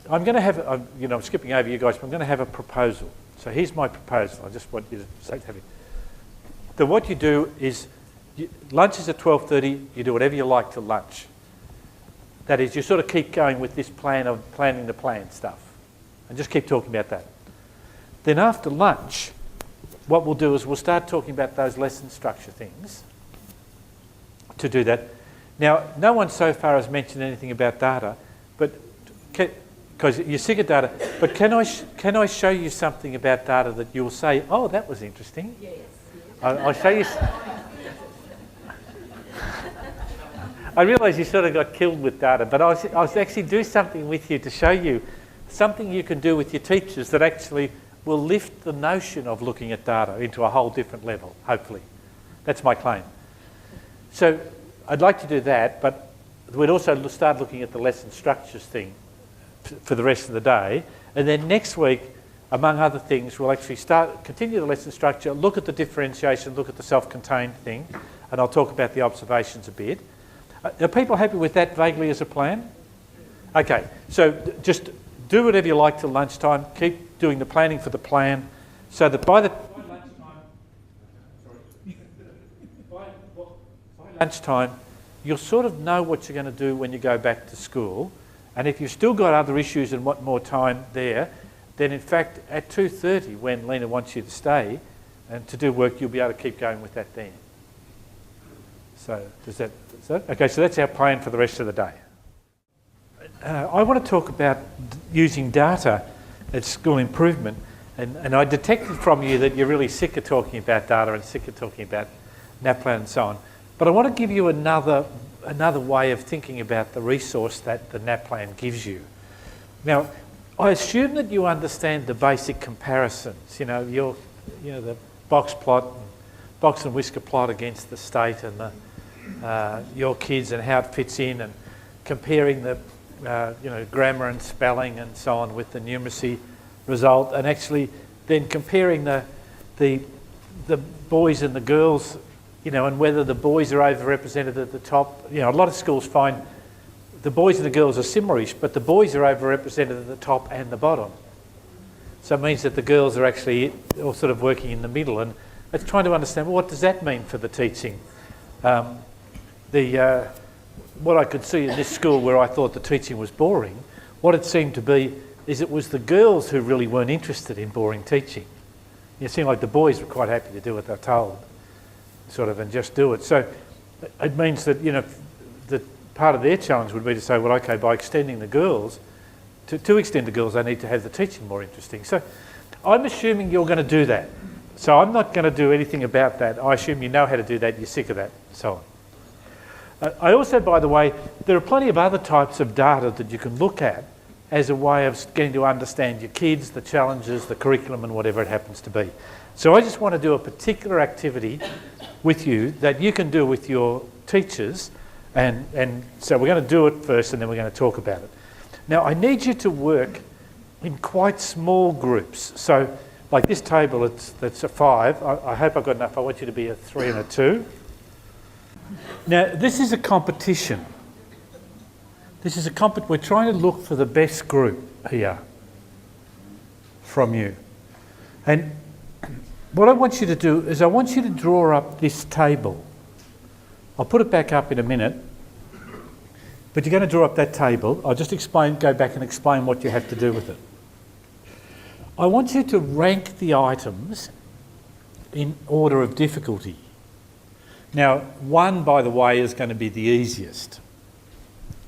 I'm going to have, I'm skipping over you guys, but I'm going to have a proposal. So here's my proposal. I just want you to say to have it. So what you do is, lunch is at 12:30, you do whatever you like to lunch. That is, you sort of keep going with this plan of planning the plan stuff. And just keep talking about that. Then after lunch, what we'll do is we'll start talking about those lesson structure things to do that. Now, no one so far has mentioned anything about data, but because you're sick of data, but can I show you something about data that you'll say, oh, that was interesting? Yes. I'll show you. I realise you sort of got killed with data, but I'll actually do something with you to show you something you can do with your teachers that actually will lift the notion of looking at data into a whole different level, hopefully. That's my claim. So I'd like to do that, but we'd also start looking at the lesson structures thing for the rest of the day. And then next week, among other things, we'll actually continue the lesson structure, look at the differentiation, look at the self-contained thing, and I'll talk about the observations a bit. Are people happy with that vaguely as a plan? Okay, so just do whatever you like till lunchtime. Keep doing the planning for the plan, so that by lunchtime, you'll sort of know what you're going to do when you go back to school. And if you've still got other issues and want more time there, then in fact at 2:30, when Lena wants you to stay and to do work, you'll be able to keep going with that then. So okay, so that's our plan for the rest of the day. I want to talk about using data at school improvement, and I detected from you that you're really sick of talking about data and sick of talking about NAPLAN and so on. But I want to give you another way of thinking about the resource that the NAPLAN gives you. Now, I assume that you understand the basic comparisons. The box and whisker plot against the state and your kids and how it fits in, and comparing the grammar and spelling and so on with the numeracy result, and actually then comparing the boys and the girls, and whether the boys are overrepresented at the top. A lot of schools find the boys and the girls are similar-ish, but the boys are overrepresented at the top and the bottom. So it means that the girls are actually all sort of working in the middle, and it's trying to understand, well, what does that mean for the teaching? What I could see in this school where I thought the teaching was boring, what it seemed to be is it was the girls who really weren't interested in boring teaching. It seemed like the boys were quite happy to do what they're told, sort of, and just do it. So it means that, that part of their challenge would be to say, well, okay, by extending the girls, to extend the girls, they need to have the teaching more interesting. So I'm assuming you're going to do that. So I'm not going to do anything about that. I assume you know how to do that, you're sick of that, and so on. I also, by the way, there are plenty of other types of data that you can look at as a way of getting to understand your kids, the challenges, the curriculum, and whatever it happens to be. So I just want to do a particular activity with you that you can do with your teachers, and so we're going to do it first and then we're going to talk about it. Now, I need you to work in quite small groups. So like this table, that's a 5. I hope I've got enough. I want you to be a 3 and a 2. Now, this is a competition. We're trying to look for the best group here from you. And what I want you to do is I want you to draw up this table. I'll put it back up in a minute, but you're going to draw up that table. I'll just go back and explain what you have to do with it. I want you to rank the items in order of difficulty. Now, 1, by the way, is going to be the easiest.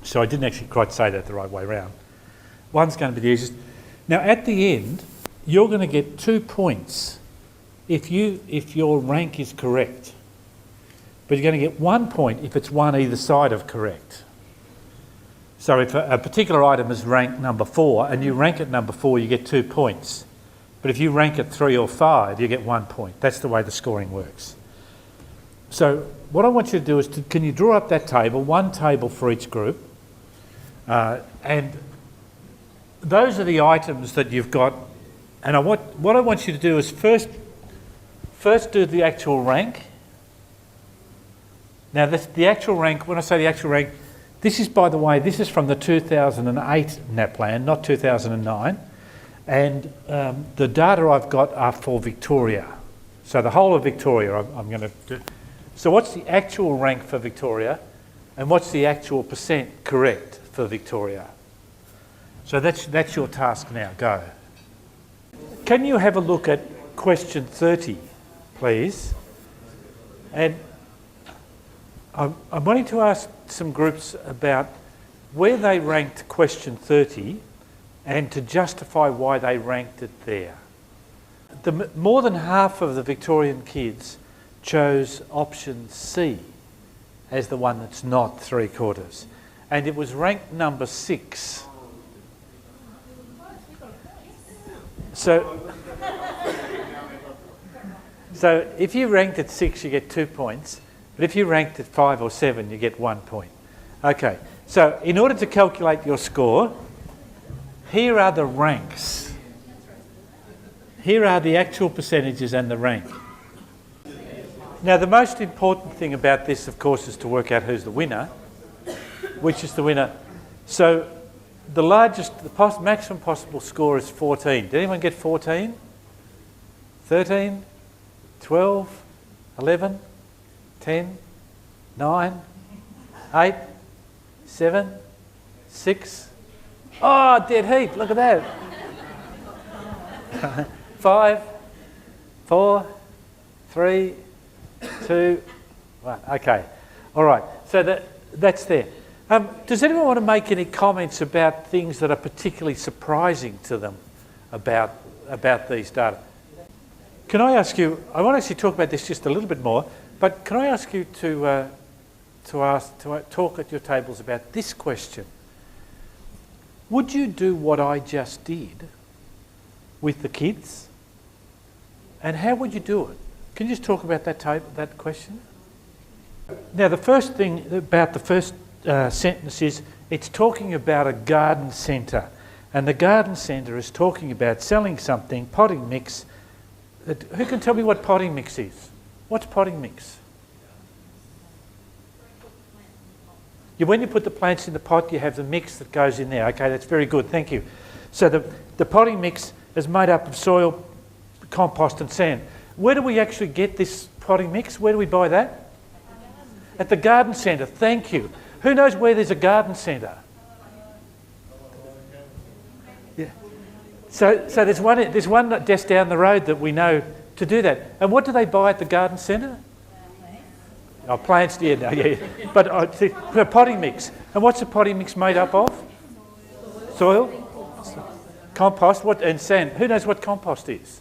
So I didn't actually quite say that the right way around. 1's going to be the easiest. Now, at the end, you're going to get 2 points if your rank is correct. But you're going to get 1 point if it's 1 either side of correct. So if a particular item is ranked number 4 and you rank it number 4, you get 2 points. But if you rank it 3 or 5, you get 1 point. That's the way the scoring works. So what I want you to do is, can you draw up that table, 1 table for each group, and those are the items that you've got. And what I want you to do is first do the actual rank. Now the actual rank, when I say the actual rank, This is, by the way, this is from the 2008 NAPLAN, not 2009. And the data I've got are for Victoria. So the whole of Victoria I'm going to do. So what's the actual rank for Victoria? And what's the actual percent correct for Victoria? So that's your task now. Go. Can you have a look at question 30, please? And I'm wanting to ask some groups about where they ranked question 30 and to justify why they ranked it there. More than half of the Victorian kids chose option C as the one that's not 3/4. And it was ranked number 6. So if you ranked at 6, you get 2 points. But if you ranked at 5 or 7, you get 1 point. Okay, so in order to calculate your score, here are the ranks. Here are the actual percentages and the rank. Now, the most important thing about this, of course, is to work out who's the winner, which is the winner. So the maximum possible score is 14. Did anyone get 14? 13? 12? 11? 10? 9? 8? 7? 6? Oh, dead heat, look at that. 5, 4, 3, 2, 1. Okay, all right, so that's there. Does anyone want to make any comments about things that are particularly surprising to them about these data? Can I ask you, I want to actually talk about this just a little bit more, but can I ask you to talk at your tables about this question? Would you do what I just did with the kids? And how would you do it? Can you just talk about that question? Now, the first thing about the first sentence is it's talking about a garden centre. And the garden centre is talking about selling something, potting mix. Who can tell me what potting mix is? What's potting mix? When you put the plants in the pot, you have the mix that goes in there. Okay, that's very good, thank you. So the potting mix is made up of soil, compost and sand. Where do we actually get this potting mix? Where do we buy that? At the garden centre, thank you. Who knows where there's a garden centre? Yeah. So there's one just down the road that we know to do that. And what do they buy at the garden centre? Oh, plants, yeah, no, yeah. But the potting mix. And what's the potting mix made up of? Soil, compost, and sand. Who knows what compost is?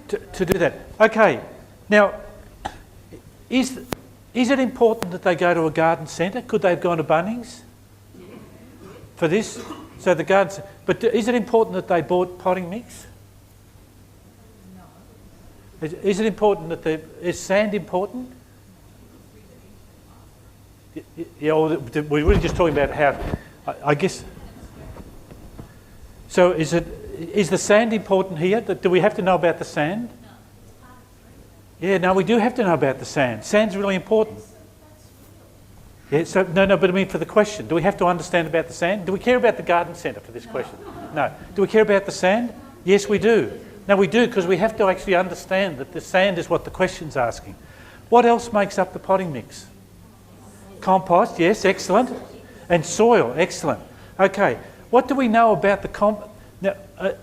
To do that. Okay. Now, is it important that they go to a garden centre? Could they have gone to Bunnings for this? So the garden. But is it important that they bought potting mix? Is it important that is sand important? Yeah, we're really just talking about how, I guess. So is the sand important here? Do we have to know about the sand? Yeah, no, we do have to know about the sand. Sand's really important. Yeah, so no, but I mean for the question, do we have to understand about the sand? Do we care about the garden centre for this question? No. Do we care about the sand? Yes, we do. No, we do, because we have to actually understand that the sand is what the question's asking. What else makes up the potting mix? Compost, yes, excellent. And soil, excellent. Okay, what do we know about the Now,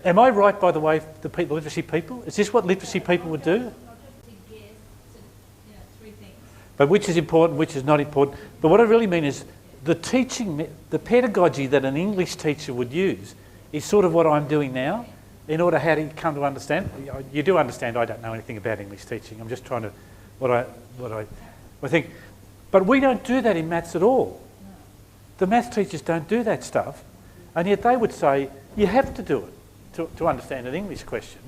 am I right, by the way, the literacy people? Is this what literacy people would do? But which is important, which is not important. But what I really mean is the teaching, the pedagogy that an English teacher would use is sort of what I'm doing now. In order how to come to understand, you do understand I don't know anything about English teaching. I'm just trying to, what I think. But we don't do that in maths at all. The maths teachers don't do that stuff. And yet they would say, you have to do it to understand an English question.